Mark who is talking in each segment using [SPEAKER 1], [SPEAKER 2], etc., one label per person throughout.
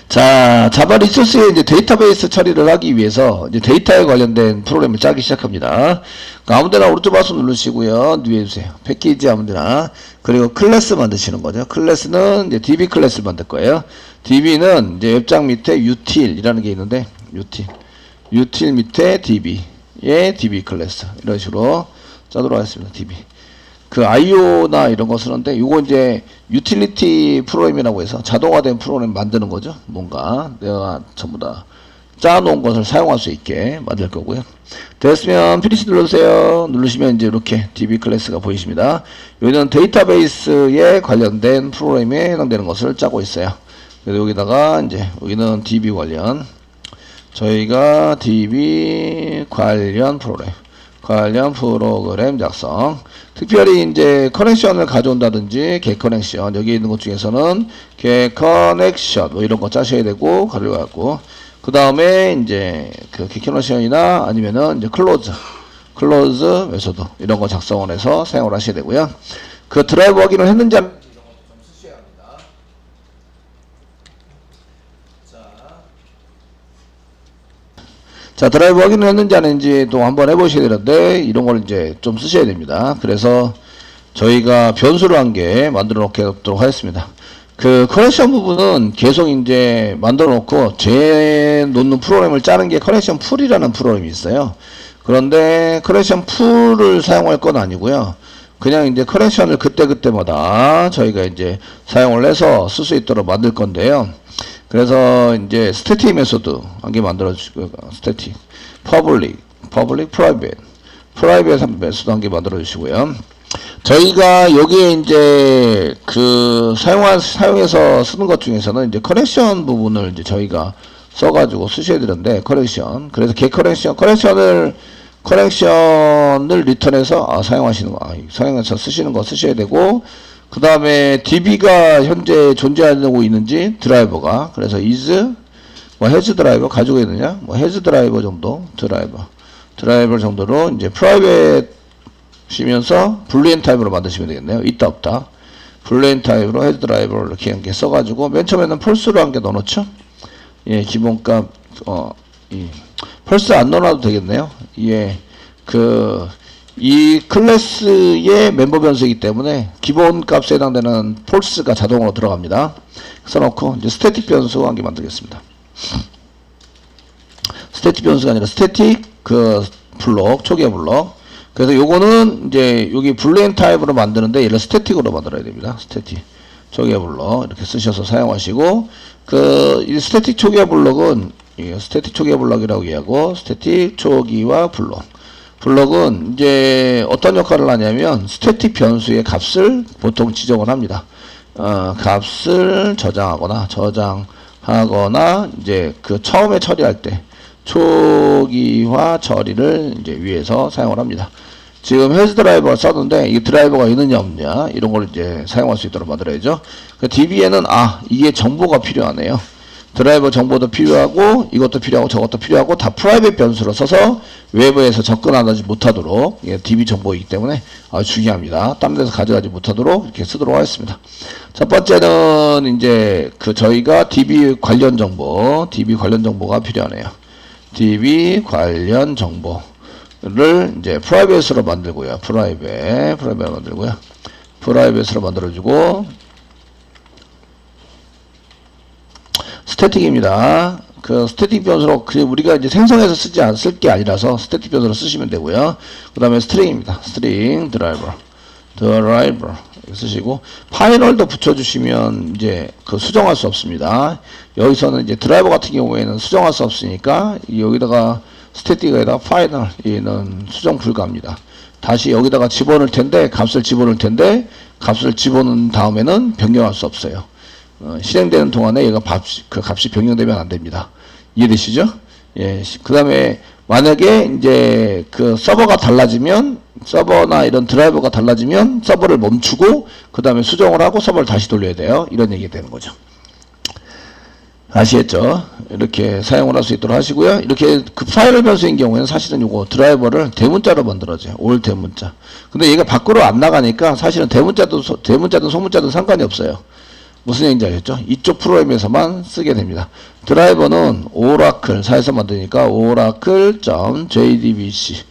[SPEAKER 1] 자, 자바 리소스의 이제 데이터베이스 처리를 하기 위해서 이제 데이터에 관련된 프로그램을 짜기 시작합니다. 아무데나 오른쪽 마우스 누르시고요. 뉴 해주세요. 패키지 아무데나. 그리고 클래스 만드시는 거죠. 클래스는 이제 DB 클래스를 만들 거예요. DB는 이제 웹장 밑에 util이라는 게 있는데, util 밑에 DB의 DB 클래스. 이런 식으로 짜도록 하겠습니다. DB. 그 IO나 이런 거 쓰는데 요거 이제 유틸리티 프로그램이라고 해서 자동화된 프로그램 만드는 거죠. 뭔가 내가 전부 다 짜놓은 것을 사용할 수 있게 만들 거고요. 됐으면 피니시 눌러주세요. 누르시면 이제 이렇게 DB 클래스가 보이십니다. 여기는 데이터베이스에 관련된 프로그램에 해당되는 것을 짜고 있어요. 그래서 여기다가 이제 여기는 DB 관련 저희가 DB 관련 프로그램 작성. 특별히 이제 커넥션을 가져온다든지 get 커넥션 여기 있는 것 중에서는 get 커넥션 뭐 이런 거 짜셔야 되고 가려갖고 그 다음에 이제 그 get 커넥션이나 아니면은 이제 클로즈 메소드 이런 거 작성을 해서 사용을 하셔야 되고요. 그 드라이브 확인을 했는지 안 했는지 이런 것도 좀 쓰셔야 합니다. 자, 드라이브 확인을 했는지 안 했는지 또 한번 해보셔야 되는데, 이런 걸 이제 좀 쓰셔야 됩니다. 그래서 저희가 변수를 한 개 만들어 놓도록 하겠습니다. 그 커넥션 부분은 계속 이제 만들어 놓고, 놓는 프로그램을 짜는 게 커넥션 풀이라는 프로그램이 있어요. 그런데 커넥션 풀을 사용할 건 아니고요. 그냥 이제 커넥션을 그때그때마다 저희가 이제 사용을 해서 쓸 수 있도록 만들 건데요. 그래서 이제 스태틱 메소드 한 개 만들어 주시고요. 스태틱 퍼블릭 프라이빗 메소드 한 개 만들어 주시고요. 저희가 여기에 이제 그 사용해서 쓰는 것 중에서는 이제 커넥션 부분을 이제 저희가 써가지고 쓰셔야 되는데 커넥션 그래서 커넥션을 리턴해서 사용해서 쓰시는 거 쓰셔야 되고 그 다음에 DB가 현재 존재하고 있는지 드라이버가 그래서 is has 드라이버 가지고 있느냐 has 드라이버 정도 드라이버 정도로 이제 프라이빗이면서 불리엔 타입으로 만드시면 되겠네요. 있다 없다 불리엔 타입으로 has 드라이버를 이렇게 한 개 써가지고 맨 처음에는 펄스로 한 개 넣어놓죠. 예, 기본값 펄스 안 넣어놔도 되겠네요. 예, 이 클래스의 멤버 변수이기 때문에 기본 값에 해당되는 폴스가 자동으로 들어갑니다. 써놓고 이제 스태틱 변수 한 개 만들겠습니다. 스태틱 변수가 아니라 스태틱 블록 초기화 블록. 그래서 요거는 이제 여기 불리엔 타입으로 만드는데 얘를 스태틱으로 만들어야 됩니다. 스태틱 초기화 블록 이렇게 쓰셔서 사용하시고 이 스태틱 초기화 블록은 스태틱 초기화 블록이라고 얘기하고 스태틱 초기화 블록은 이제 어떤 역할을 하냐면 스태틱 변수의 값을 보통 지정을 합니다. 값을 저장하거나 이제 처음에 처리할 때 초기화 처리를 이제 위해서 사용을 합니다. 지금 헤즈 드라이버를 썼는데 이 드라이버가 있느냐 없느냐 이런 걸 이제 사용할 수 있도록 만들어야죠. DB에는 이게 정보가 필요하네요. 드라이버 정보도 필요하고 이것도 필요하고 저것도 필요하고 다 프라이빗 변수로 써서 외부에서 접근하지 못하도록 DB 정보이기 때문에 아주 중요합니다. 다른 데서 가져가지 못하도록 이렇게 쓰도록 하겠습니다. 첫 번째는 이제 저희가 DB 관련 정보가 필요하네요. DB 관련 정보를 이제 프라이빗으로 만들고요. 프라이빗으로 만들어주고 스태틱입니다. 스태틱 변수로 우리가 이제 생성해서 쓸 게 아니라서 스태틱 변수로 쓰시면 되고요. 그 다음에 스트링입니다. 스트링 드라이버 쓰시고 파이널도 붙여주시면 이제 수정할 수 없습니다. 여기서는 이제 드라이버 같은 경우에는 수정할 수 없으니까 여기다가 스태틱에다가 파이널 얘는 수정 불가합니다. 다시 여기다가 값을 집어넣을 텐데 값을 집어넣은 다음에는 변경할 수 없어요. 실행되는 동안에 얘가 값이 변경되면 안 됩니다. 이해되시죠? 예. 그 다음에 만약에 이제 서버가 달라지면 서버나 이런 드라이버가 달라지면 서버를 멈추고 그 다음에 수정을 하고 서버를 다시 돌려야 돼요. 이런 얘기가 되는 거죠. 아시겠죠? 이렇게 사용을 할 수 있도록 하시고요. 이렇게 파일을 변수인 경우에는 사실은 요거 드라이버를 대문자로 만들어줘요. 올 대문자. 근데 얘가 밖으로 안 나가니까 사실은 대문자든 소문자든 상관이 없어요. 무슨 얘기인지 알겠죠? 이쪽 프로그램에서만 쓰게 됩니다. 드라이버는 오라클사에서 만드니까 oracle.jdbc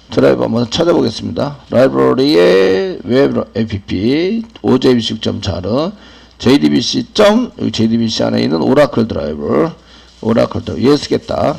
[SPEAKER 1] 드라이버 한번 찾아보겠습니다. 라이브러리의 웹 app ojbc.jar jdbc 안에 있는 오라클 드라이버 얘 쓰겠다.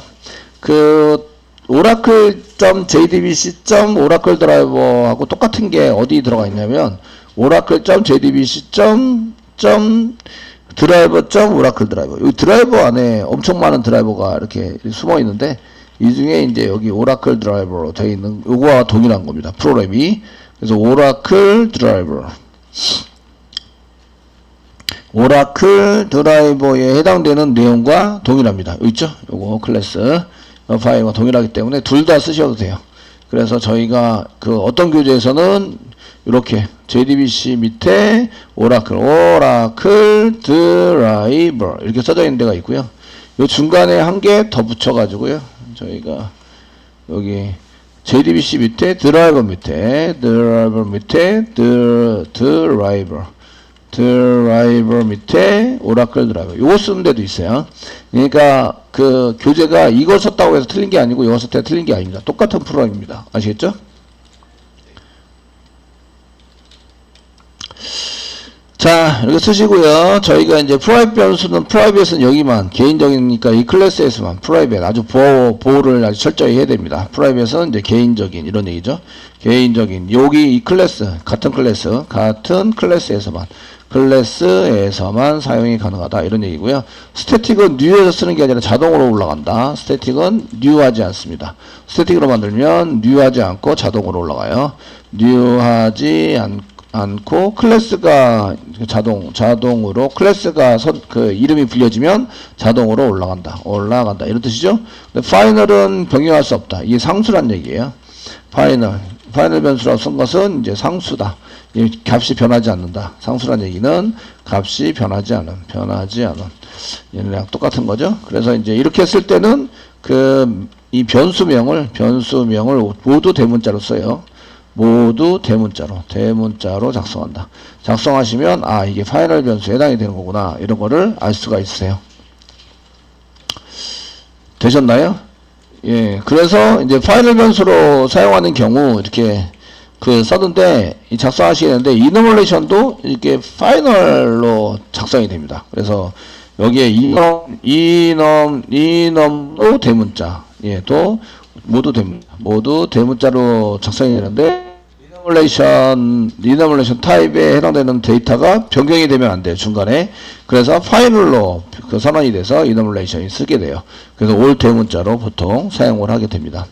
[SPEAKER 1] 그 oracle.jdbc.oracle 드라이버하고 똑같은 게 어디 들어가 있냐면 oracle.jdbc.드라이버.oracle 드라이버. 이 드라이버 안에 엄청 많은 드라이버가 이렇게 숨어 있는데 이 중에 이제 여기 오라클 드라이버로 되어 있는 요거와 동일한 겁니다. 프로그램이. 그래서 오라클 드라이버에 해당되는 내용과 동일합니다. 여기 있죠? 요거 클래스 파일과 동일하기 때문에 둘 다 쓰셔도 돼요. 그래서 저희가 그 어떤 교재에서는 이렇게 JDBC 밑에 오라클 드라이버 이렇게 써져 있는 데가 있고요. 요 중간에 한 개 더 붙여가지고요. 저희가 여기 JDBC 밑에 드라이버 밑에 밑에 오라클 드라이버 요거 쓰는 데도 있어요. 그러니까 그 교재가 이거 썼다고 해서 틀린 게 아니고 이거 썼다고 틀린 게 아닙니다. 똑같은 프로그램입니다. 아시겠죠? 자, 이렇게 쓰시고요. 저희가 이제 프라이빗은 여기만 개인적이니까 이 클래스에서만 프라이빗 아주 보호를 아주 철저히 해야 됩니다. 프라이빗은 이제 개인적인 이런 얘기죠. 개인적인 여기 이 클래스 같은 클래스에서만 사용이 가능하다 이런 얘기고요. 스태틱은 뉴에서 쓰는 게 아니라 자동으로 올라간다. 스태틱은 뉴하지 않습니다. 스태틱으로 만들면 뉴하지 않고 자동으로 올라가요. 뉴하지 않고 클래스가 자동으로 클래스가 그 이름이 불려지면 자동으로 올라간다 이런 뜻이죠. 근데 파이널은 병행할 수 없다. 이게 상수란 얘기예요. 파이널 변수라고 쓴 것은 이제 상수다. 이 값이 변하지 않는다. 상수란 얘기는 값이 변하지 않은 얘네랑 똑같은 거죠. 그래서 이제 이렇게 쓸 때는 이 변수명을 모두 대문자로 써요. 모두 대문자로 작성한다. 작성하시면 아 이게 파이널 변수에 해당이 되는 거구나 이런 거를 알 수가 있으세요. 되셨나요? 예, 그래서 이제 파이널 변수로 사용하는 경우 이렇게 썼는데 작성하시겠는데 이너멀레이션도 이렇게 파이널로 작성이 됩니다. 그래서 여기에 이넘도 대문자, 예, 또 모두 대문자로 작성이 되는데 이너멀레이션 타입에 해당되는 데이터가 변경이 되면 안 돼요. 중간에. 그래서 파이널로 선언이 돼서 이너멀레이션이 쓰게 돼요. 그래서 올 대문자로 보통 사용을 하게 됩니다.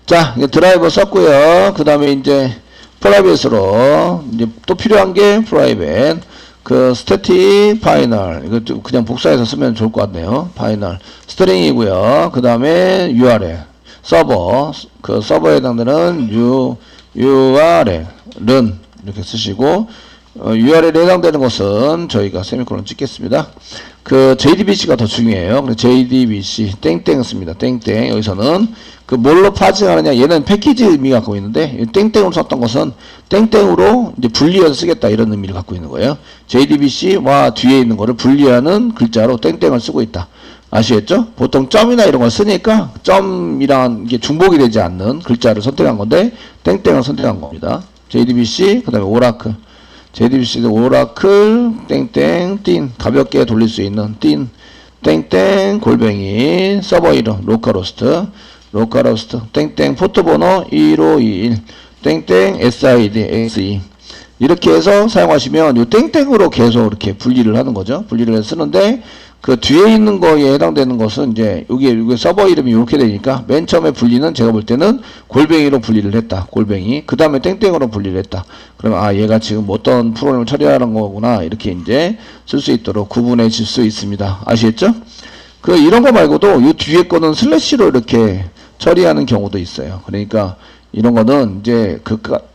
[SPEAKER 1] 자, 드라이버 썼고요. 그 다음에 이제 프라이빗으로 이제 또 필요한 게 프라이빗. 스태틱 파이널 이거 그냥 복사해서 쓰면 좋을 것 같네요. 파이널 스트링이고요. 그 다음에 URL 서버에 해당되는 URL은 이렇게 쓰시고 URL에 해당되는 것은 저희가 세미콜론 찍겠습니다. JDBC가 더 중요해요. JDBC 땡땡 씁니다. 땡땡 여기서는 뭘로 파징하느냐 얘는 패키지 의미 갖고 있는데 땡땡으로 썼던 것은 땡땡으로 이제 분리해서 쓰겠다 이런 의미를 갖고 있는 거예요. JDBC와 뒤에 있는 거를 분리하는 글자로 땡땡을 쓰고 있다. 아시겠죠? 보통 점이나 이런 걸 쓰니까 점이랑 이게 중복이 되지 않는 글자를 선택한 건데 땡땡을 선택한 겁니다. JDBC 그 다음에 오라클 JDBC도 오라클 땡땡 띵 가볍게 돌릴 수 있는 띵 땡땡 골뱅이 서버 이름 로컬호스트 땡땡 포트번호 1521 땡땡 SID XE 이렇게 해서 사용하시면 이 땡땡으로 계속 이렇게 분리를 하는 거죠. 분리를 해서 쓰는데 뒤에 있는 거에 해당되는 것은 이제 여기 서버 이름이 이렇게 되니까 맨 처음에 분리는 제가 볼 때는 골뱅이로 분리를 했다. 골뱅이. 그 다음에 땡땡으로 분리를 했다. 그러면 얘가 지금 어떤 프로그램을 처리하는 거구나. 이렇게 이제 쓸 수 있도록 구분해 질 수 있습니다. 아시겠죠? 이런 거 말고도 이 뒤에 거는 슬래시로 이렇게 처리하는 경우도 있어요. 그러니까 이런 거는 이제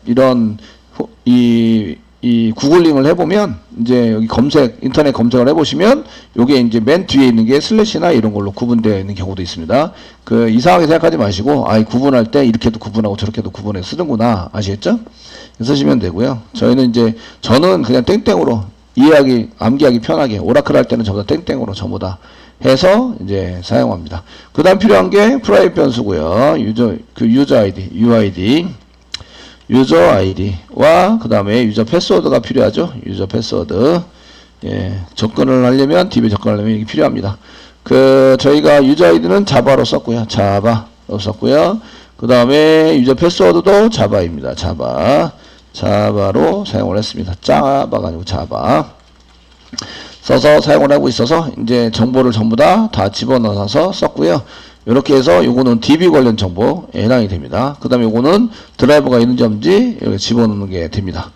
[SPEAKER 1] 이런 이 구글링을 해보면 이제 여기 검색 인터넷 검색을 해보시면 요게 이제 맨 뒤에 있는 게 슬래시나 이런 걸로 구분되어 있는 경우도 있습니다. 그 이상하게 생각하지 마시고 이 구분할 때 이렇게도 구분하고 저렇게도 구분해 쓰는구나 아시겠죠? 쓰시면 되고요. 저는 그냥 땡땡으로 이해하기 암기하기 편하게 오라클 할 때는 전부 다 땡땡으로 전부 다 해서 이제 사용합니다. 그 다음 필요한 게 프라이빗 변수고요. 유저 아이디 유저 아이디와 그 다음에 유저 패스워드가 필요하죠. 유저 패스워드. 예, 접근을 하려면 DB에 접근을 하려면 이게 필요합니다. 저희가 유저 아이디는 자바로 썼고요. 자바로 썼고요. 그 다음에 유저 패스워드도 자바입니다. 자바로 사용을 했습니다. 자바가 아니고 자바 써서 사용을 하고 있어서 이제 정보를 전부 다 집어넣어서 썼고요. 이렇게 해서 요거는 DB 관련 정보에 해당이 됩니다. 그 다음에 요거는 드라이버가 있는지 없는지 이렇게 집어넣는 게 됩니다.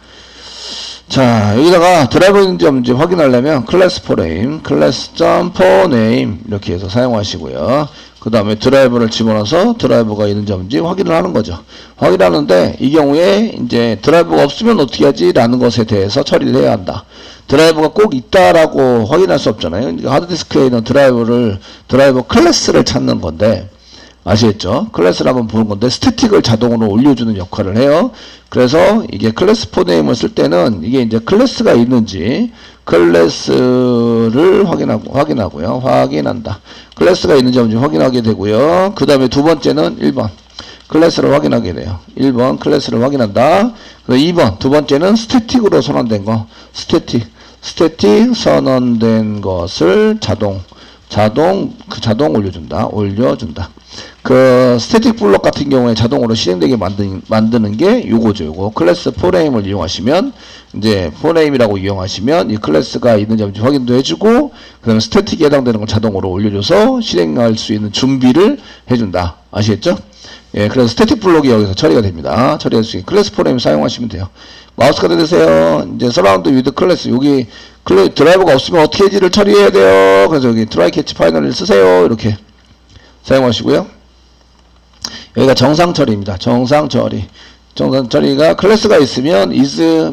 [SPEAKER 1] 자, 여기다가 드라이버 있는지 없는지 확인하려면 클래스 포네임, class.forename 이렇게 해서 사용하시고요. 그 다음에 드라이버를 집어넣어서 드라이버가 있는지 없는지 확인을 하는 거죠. 확인하는데 이 경우에 이제 드라이버가 없으면 어떻게 하지? 라는 것에 대해서 처리를 해야 한다. 드라이버가 꼭 있다라고 확인할 수 없잖아요. 그러니까 하드디스크에 있는 드라이버 클래스를 찾는 건데, 아시겠죠? 클래스를 한번 보는 건데, 스태틱을 자동으로 올려주는 역할을 해요. 그래서 이게 클래스 포네임을 쓸 때는 이게 이제 클래스가 있는지, 클래스를 확인하고요. 확인한다. 클래스가 있는지 없는지 확인하게 되고요. 그 다음에 두 번째는 1번. 클래스를 확인하게 돼요. 1번 클래스를 확인한다. 2번 두 번째는 스태틱으로 선언된 거. 스태틱 선언된 것을 자동 올려준다. 스태틱 블록 같은 경우에 자동으로 실행되게 만드는 게 요거죠. 요거 클래스 포네임을 이용하시면 이제 포네임이라고 이용하시면 이 클래스가 있는지 없는지 확인도 해주고 그다음에 스태틱에 해당되는 걸 자동으로 올려줘서 실행할 수 있는 준비를 해준다. 아시겠죠? 예, 그래서 스태틱 블록이 여기서 처리가 됩니다. 처리할 수 있게 클래스 포네임 사용하시면 돼요. 마우스 카드 되세요. 이제 서라운드 위드 클래스 여기 드라이버가 없으면 어떻게 해지를 처리해야 돼요. 그래서 여기 트라이 캐치 파이널을 쓰세요. 이렇게 사용하시고요. 여기가 정상 처리입니다. 정상 처리가 클래스가 있으면 has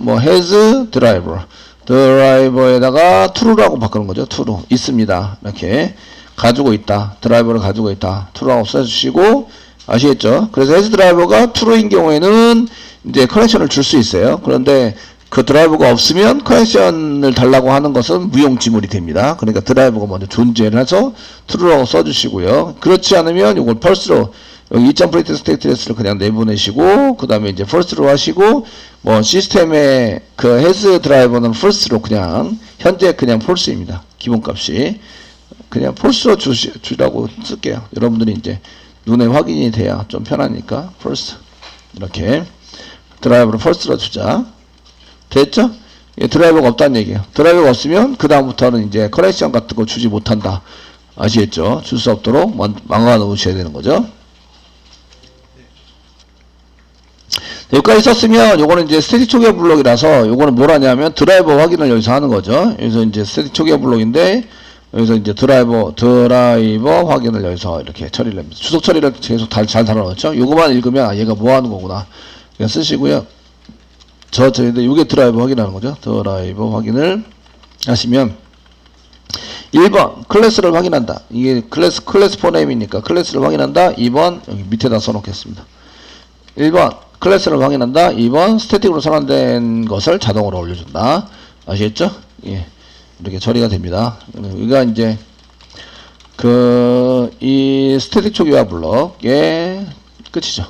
[SPEAKER 1] 드라이버에다가 true라고 바꾸는 거죠. true 있습니다. 이렇게 가지고 있다. 드라이버를 가지고 있다. true라고 써주시고 아시겠죠? 그래서 has 드라이버가 true인 경우에는 이제 커넥션을 줄 수 있어요. 그런데 그 드라이버가 없으면 커넥션을 달라고 하는 것은 무용지물이 됩니다. 그러니까 드라이버가 먼저 존재를 해서 true라고 써주시고요. 그렇지 않으면 이걸 false로 여기 2.print 스테이트레스를 그냥 내보내시고 그 다음에 이제 false로 하시고 뭐 시스템의 has 드라이버는 false로 그냥 현재 그냥 false입니다. 기본값이 그냥 false로 주라고 쓸게요. 여러분들이 이제 눈에 확인이 돼야 좀 편하니까 false 이렇게 드라이버를 false로 주자. 됐죠? 예, 드라이버가 없다는 얘기예요. 드라이버가 없으면 그 다음부터는 이제 커넥션 같은 거 주지 못한다. 아시겠죠? 줄 수 없도록 막아 놓으셔야 되는 거죠. 여기까지 썼으면 요거는 이제 스태틱 초기화 블록이라서 요거는 뭘 하냐면 드라이버 확인을 여기서 하는 거죠. 여기서 이제 스태틱 초기화 블록인데 여기서 이제 드라이버 확인을 여기서 이렇게 처리를 합니다. 주석 처리를 계속 잘 달아놓죠. 요거만 읽으면 얘가 뭐 하는 거구나. 그냥 쓰시고요. 요게 드라이버 확인하는 거죠. 드라이버 확인을 하시면 1번 클래스를 확인한다. 이게 클래스 포네임이니까 클래스를 확인한다. 2번 여기 밑에다 써놓겠습니다. 1번 클래스를 확인한다. 2번 스태틱으로 선언된 것을 자동으로 올려준다. 아시겠죠? 예, 이렇게 처리가 됩니다. 여기가 이제 이 스태틱 초기화 블록의 끝이죠.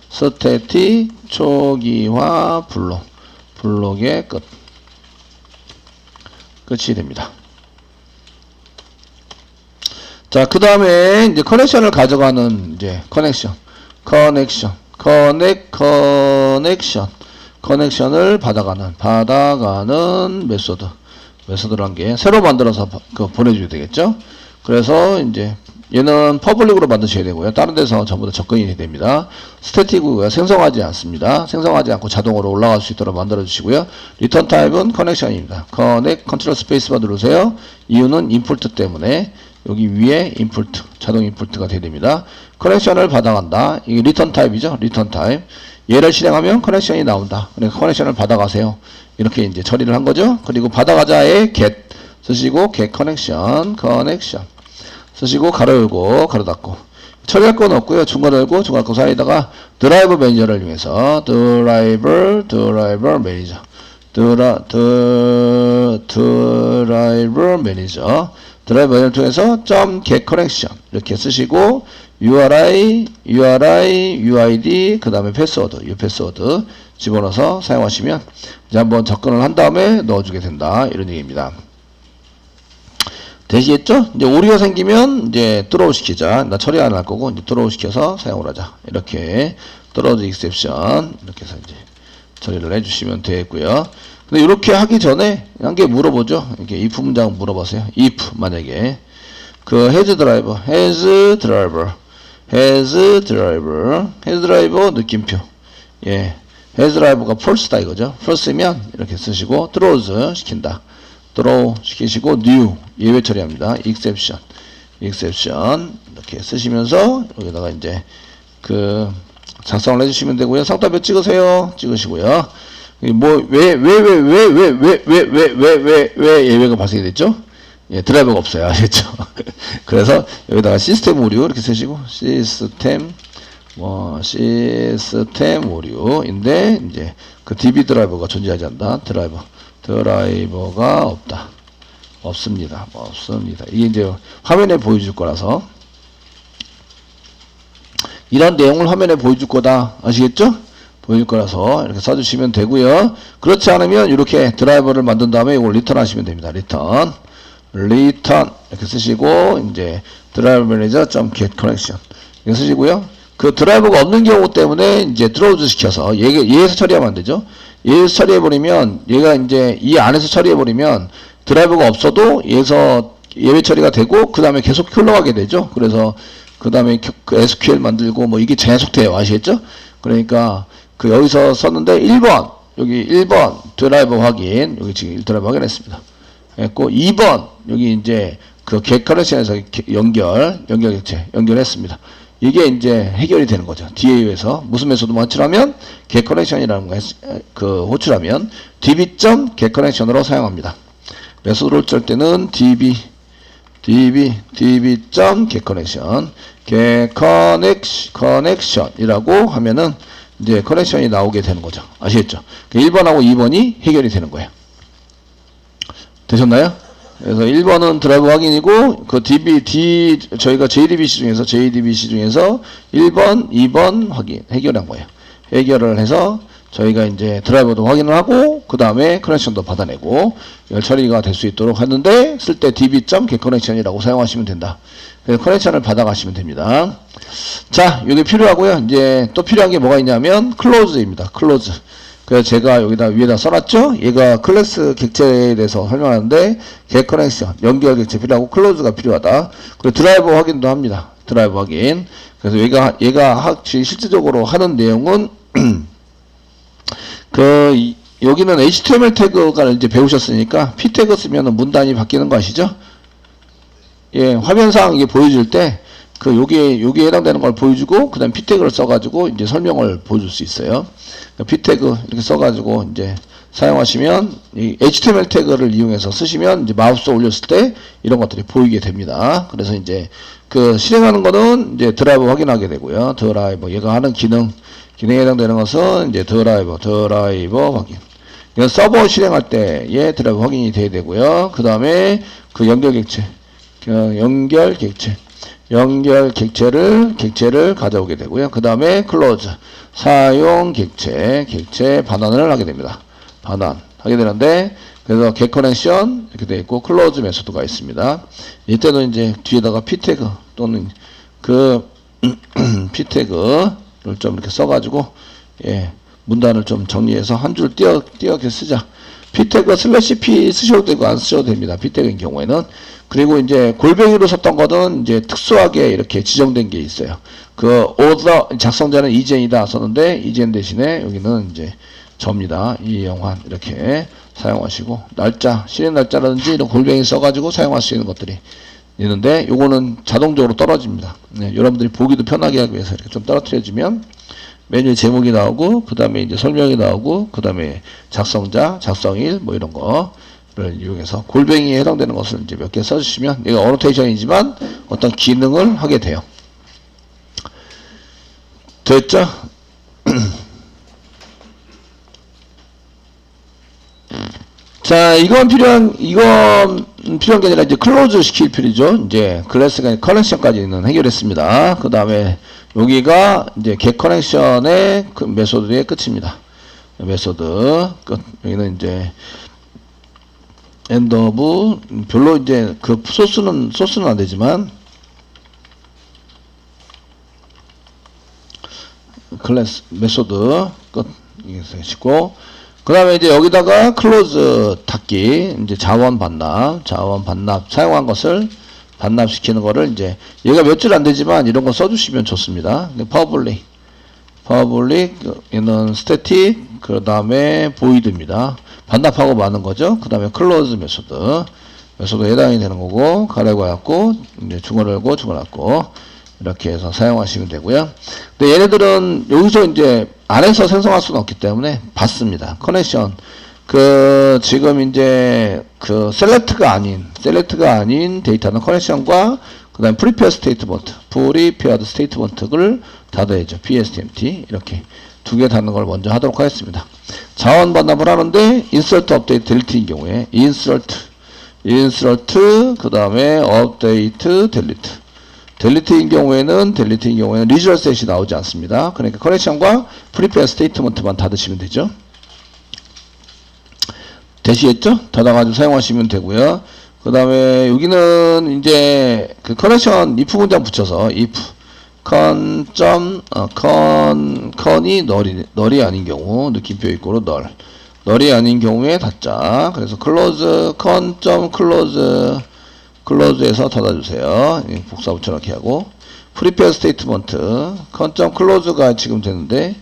[SPEAKER 1] 스태틱 초기화 블록의 끝이 됩니다. 자, 그 다음에 이제 커넥션을 가져가는 이제 커넥션을 받아가는 메소드란 게 새로 만들어서 보내줘야 되겠죠. 그래서 이제 얘는 퍼블릭으로 만드셔야 되고요. 다른 데서 전부 다 접근이 됩니다. 스태틱이고요. 생성하지 않습니다. 생성하지 않고 자동으로 올라갈 수 있도록 만들어 주시고요. 리턴 타입은 커넥션입니다. 컨트롤 스페이스바 누르세요. 이유는 인풋 때문에 여기 위에 자동 인풋가 돼야 됩니다. 커넥션을 받아간다. 이게 리턴 타입이죠. 리턴 타입. 얘를 실행하면 커넥션이 나온다. 그러니까 커넥션을 받아가세요. 이렇게 이제 처리를 한 거죠. 그리고 받아가자에 get 쓰시고 get connection 쓰시고 가로 열고 가로 닫고 처리할 건 없고요. 중괄호 열고 중괄호 닫고 사이에다가 드라이버 매니저를 이용해서 드라이버 매니저 드라이버 매니저를 통해서 .get connection 이렇게 쓰시고 URI, UID 그 다음에 패스워드 이 패스워드 집어넣어서 사용하시면 이제 한번 접근을 한 다음에 넣어주게 된다 이런 얘기입니다. 되시겠죠? 이제 오류가 생기면 이제 throw 시키자. 나 처리 안 할 거고 이제 throw 시켜서 사용을 하자. 이렇게 throw exception 이렇게 해서 이제 처리를 해주시면 되겠고요. 근데 이렇게 하기 전에 한 개 물어보죠. 이렇게 if 문장 물어보세요. if 만약에 그 has driver 느낌표 예 has driver가 false다 이거죠. false면 이렇게 쓰시고 throws 시킨다. throw 시키시고 new 예외 처리합니다. exception 이렇게 쓰시면서 여기다가 이제 그 작성을 해주시면 되고요. 상따표 찍으시고요. 뭐 왜 예외가 발생이 됐죠? 예, 드라이버가 없어요. 알겠죠? 그래서 여기다가 시스템 오류 이렇게 쓰시고 시스템 오류인데 이제 그 DB 드라이버가 존재하지 않는다. 드라이버가 없습니다. 이게 이제 화면에 보여줄 거라서 이런 내용을 화면에 보여줄 거다. 아시겠죠? 보여줄 거라서 이렇게 써주시면 되고요. 그렇지 않으면 이렇게 드라이버를 만든 다음에 이걸 리턴 하시면 됩니다. 리턴 이렇게 쓰시고 이제 드라이버 매니저 .get connection 이렇게 쓰시고요. 그 드라이버가 없는 경우 때문에 이제 드로우즈 시켜서 얘에서 처리하면 안 되죠. 얘에서 처리해버리면 얘가 이제 이 안에서 처리해버리면 드라이버가 없어도 얘에서 예외 처리가 되고 그 다음에 계속 흘러가게 되죠. 그래서 그 다음에 그 SQL 만들고 뭐 이게 계속 돼요. 아시겠죠? 그러니까 그 여기서 썼는데 1번 여기 1번 드라이버 확인 여기 지금 드라이버 확인했습니다. 했고 2번 여기 이제 그 get connection에서 연결했습니다. 이게 이제 해결이 되는 거죠. DAU에서 무슨 메소드 호출하면 get connection이라는 거 그 호출하면 db.get connection으로 사용합니다. 메소드를 짤 때는 db.get connection이라고 하면은 이제 커넥션이 나오게 되는 거죠. 아시겠죠? 1번하고 2번이 해결이 되는 거예요. 되셨나요? 그래서 1번은 드라이버 확인이고 그 저희가 JDBC 중에서 1번, 2번 확인 해결한 거예요. 해결을 해서 저희가 이제 드라이버도 확인을 하고 그 다음에 커넥션도 받아내고 이걸 처리가 될 수 있도록 하는데 쓸 때 db.getConnection이라고 사용하시면 된다. 그래서 커넥션을 받아가시면 됩니다. 자, 이게 필요하고요. 이제 또 필요한 게 뭐가 있냐면 close입니다. close. 그래서 제가 여기다 위에다 써놨죠. 얘가 클래스 객체에 대해서 설명하는데 get connection 연결 객체 필요하고 close가 필요하다. 그리고 드라이버 확인도 합니다. 드라이버 확인. 그래서 얘가 실질적으로 하는 내용은 여기는 HTML 태그가 이제 배우셨으니까 P 태그 쓰면은 문단이 바뀌는 거 아시죠? 예, 화면상 이게 보여줄 때 여기에 해당되는 걸 보여주고 그 다음 P 태그를 써가지고 이제 설명을 보여줄 수 있어요. P 태그 이렇게 써가지고 이제 사용하시면 이 HTML 태그를 이용해서 쓰시면 이제 마우스 올렸을 때 이런 것들이 보이게 됩니다. 그래서 이제 실행하는 거는 이제 드라이버 확인하게 되고요. 드라이버 얘가 하는 기능에 해당되는 것은 이제 드라이버 확인. 이건 서버 실행할 때에 드라이버 확인이 돼야 되고요. 그 다음에 그 연결 객체를 가져오게 되고요. 그 다음에 클로즈 사용 객체 반환을 하게 됩니다. 반환하게 되는데 그래서 get connection 이렇게 되어 있고 클로즈 메소드가 있습니다. 이때는 이제 뒤에다가 p 태그 또는 p 태그를 좀 이렇게 써가지고 예, 문단을 좀 정리해서 한 줄 띄어게 쓰자. p 태그 /p 쓰셔도 되고 안 쓰셔도 됩니다. p 태그인 경우에는. 그리고 이제 골뱅이로 썼던 거는 이제 특수하게 이렇게 지정된 게 있어요. 오더 작성자는 이젠이다 썼는데 이젠 대신에 여기는 이제 접니다. 이영환 이렇게 사용하시고 날짜 실행 날짜라든지 이런 골뱅이 써가지고 사용할 수 있는 것들이 있는데 요거는 자동적으로 떨어집니다. 네, 여러분들이 보기도 편하게 하기 위해서 이렇게 좀 떨어뜨려주면 메뉴 제목이 나오고, 그 다음에 이제 설명이 나오고, 그 다음에 작성자, 작성일, 뭐 이런 거를 이용해서 골뱅이에 해당되는 것을 이제 몇 개 써주시면, 이거 어노테이션이지만 어떤 기능을 하게 돼요. 됐죠? 자, 이건 필요한 게 아니라 이제 클로즈 시킬 필요죠. 이제 클래스가 커넥션까지는 해결했습니다. 그 다음에 여기가 이제 get 커넥션의 그 메소드의 끝입니다. 메소드 끝. 여기는 이제 end of 별로 이제 그 소스는 안 되지만 클래스 메소드 끝. 이게 쓰시고, 그 다음에 이제 여기다가 클로즈 닫기, 이제 자원 반납 사용한 것을 반납시키는 거를 이제 얘가 몇 줄 안 되지만 이런 거 써주시면 좋습니다. public 얘는 static, 그 다음에 void입니다. 반납하고 마는 거죠. 그 다음에 close 메소드에 해당이 되는 거고, 가로고 닫고, 이제 중괄호 열고, 중괄호 닫고, 이렇게 해서 사용하시면 되고요. 근데 얘네들은 여기서 이제 안에서 생성할 수는 없기 때문에 받습니다. 커넥션. 지금 이제 셀렉트가 아닌 데이터는 커넥션과 그 다음에 프리페어 스테이트먼트를 닫아야죠. PSTMT. 이렇게 두 개 닫는 걸 먼저 하도록 하겠습니다. 자원 반납을 하는데, insert, update, delete인 경우에, insert, 그 다음에 update, 델리트인 경우에는 리저널 셋이 나오지 않습니다. 그러니까 커넥션과 프리페어 스테이트먼트만 닫으시면 되죠. 되시겠죠? 닫아가지고 사용하시면 되고요. 그 다음에 여기는 이제 그 커넥션 if 문장 붙여서 if con이 널이 아닌 경우, 느낌표 있고로 널이 아닌 경우에 닫자. 그래서 close에서 닫아주세요. 복사 붙여넣기 하고, prepare statement, close가 지금 되는데,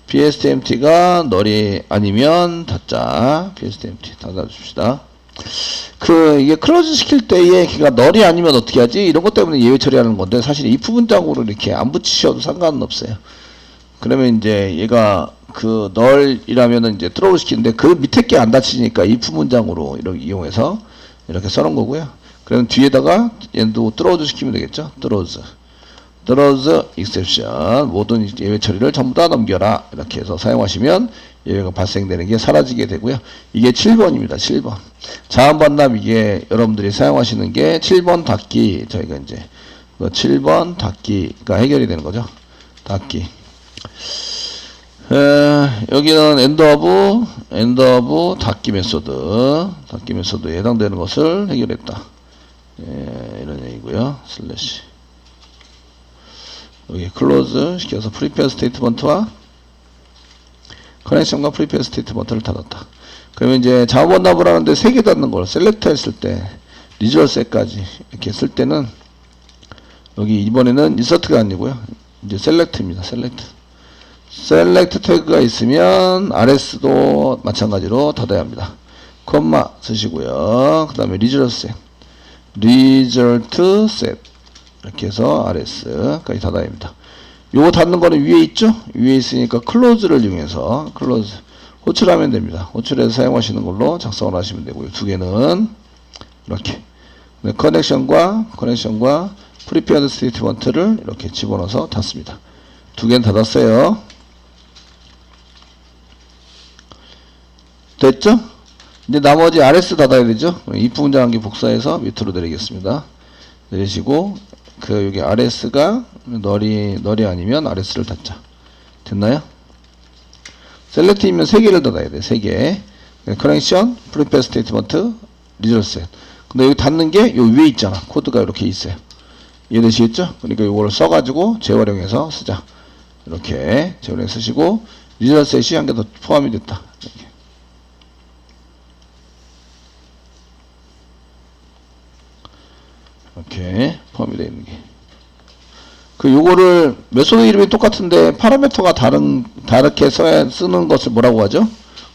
[SPEAKER 1] PSTMT가 널이 아니면 닫자. PSTMT 닫아줍시다. 이게 클로즈 시킬 때에 걔가 널이 아니면 어떻게 하지? 이런 것 때문에 예외 처리하는 건데, 사실 if 문장으로 이렇게 안 붙이셔도 상관은 없어요. 그러면 이제 얘가 널이라면은 이제 트로우 시키는데 그 밑에 게 안 닫히니까 if 문장으로 이렇게 이용해서 이렇게 써놓은 거고요. 그러면 뒤에다가 얘도 트로우즈 시키면 되겠죠. 트로우즈 exception, 모든 예외 처리를 전부 다 넘겨라. 이렇게 해서 사용하시면 예외가 발생되는 게 사라지게 되고요. 이게 7번입니다. 7번. 자원 반납, 이게 여러분들이 사용하시는 게 7번 닫기, 저희가 이제 7번 닫기가 해결이 되는 거죠. 닫기. 여기는 end of 닫기 메소드에 해당되는 것을 해결했다. 이런 얘기고요. 슬래시. 여기 close 시켜서 prepare statement와 커넥션과 prepare statement를 닫았다. 그러면 이제 자원 반납을 하는데 3개 닫는 걸 셀렉트 했을 때, 리저널 셋까지 이렇게 쓸 때는 여기 이번에는 insert가 아니고요. 이제 select입니다. 셀렉트 태그가 있으면 RS도 마찬가지로 닫아야 합니다. 콤마 쓰시고요. 그 다음에 result set 이렇게 해서 RS까지 닫아야 합니다. 요거 닫는 거는 위에 있죠? 위에 있으니까 close를 이용해서 호출하면 됩니다. 호출해서 사용하시는 걸로 작성을 하시면 되고요. 두 개는 이렇게 커넥션과 prepared statement를 이렇게 집어넣어서 닫습니다. 두 개는 닫았어요. 됐죠? 이제 나머지 RS 닫아야 되죠? if 문장 한 개 복사해서 밑으로 내리겠습니다. 내리시고, 여기 RS가 널이 아니면 RS를 닫자. 됐나요? 셀렉트이면 3개를 닫아야 돼. 3개. 커넥션, 프리페어 스테이트먼트, 리저널 셋. 근데 여기 닫는 게 요 위에 있잖아. 코드가 이렇게 있어요. 이해되시겠죠? 그러니까 이거를 써가지고 재활용해서 쓰자. 이렇게 재활용해서 쓰시고, 리저널 셋이 한 개 더 포함이 됐다. 이렇게 포함이 되어 있는 게. 요거를 메소드 이름이 똑같은데 파라미터가 다르게 쓰는 것을 뭐라고 하죠?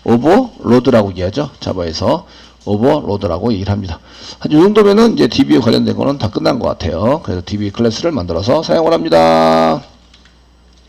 [SPEAKER 1] 오버로드라고 얘기하죠. 자바에서 오버로드라고 얘기를 합니다. 한 이 정도면은 이제 DB에 관련된 거는 다 끝난 것 같아요. 그래서 DB 클래스를 만들어서 사용을 합니다.